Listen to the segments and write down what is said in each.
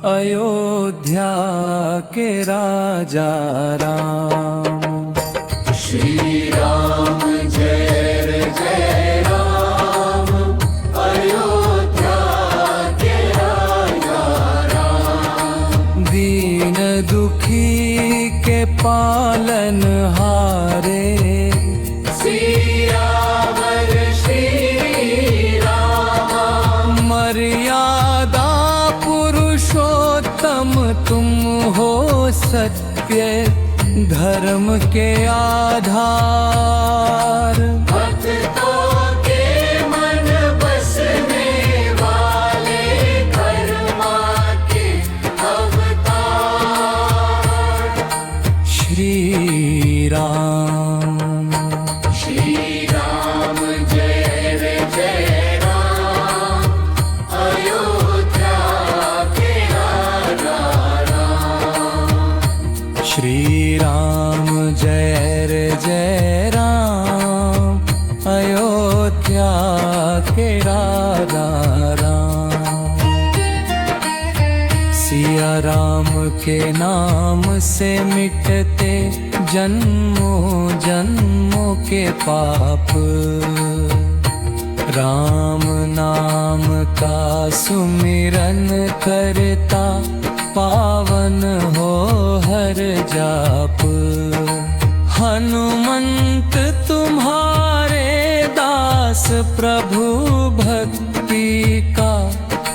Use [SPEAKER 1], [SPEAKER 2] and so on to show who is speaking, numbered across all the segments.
[SPEAKER 1] अयोध्या के राजा राम।
[SPEAKER 2] श्री राम जय जय राम, अयोध्या के राजा राम।
[SPEAKER 1] दीन दुखी के पालन हारे,
[SPEAKER 2] सियावर श्री राम।
[SPEAKER 1] मर्यादा पुरुषोत्तम तुम हो, सत्य धर्म के आधार।
[SPEAKER 2] भक्तों के मन बसने वाले कर्मा के अवतार।
[SPEAKER 1] श्री राम।
[SPEAKER 2] श्री राम जय जय राम, अयोध्या के राजा राम।
[SPEAKER 1] श्री राम जय जय राम, अयोध्या के राजा राम। सिया राम के नाम से मिटते जन्मों जन्मों के पाप। राम नाम का सुमिरन करता पावन हो हर जाप। हनुमंत तुम्हारे दास, प्रभु भक्ति का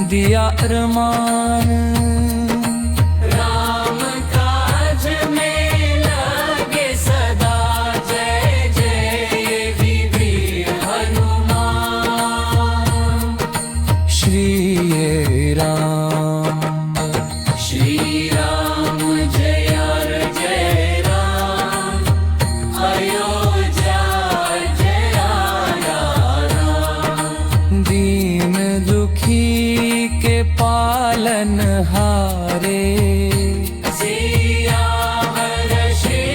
[SPEAKER 1] दिया अरमान। राम काज में लगे सदा, जय जय ये वीर हनुमान। श्री राम।
[SPEAKER 2] श्री राम जय जय राम, अयोध्या जय राम।
[SPEAKER 1] दीन दुखी के पालन हारे,
[SPEAKER 2] सियावर श्री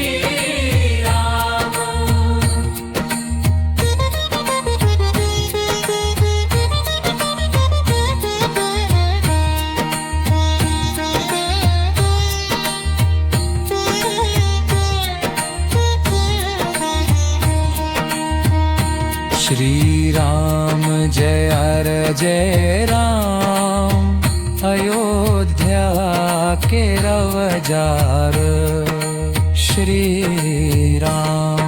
[SPEAKER 2] राम।
[SPEAKER 1] श्री राम जय जय राम, अयोध्या के रवजार। श्री राम।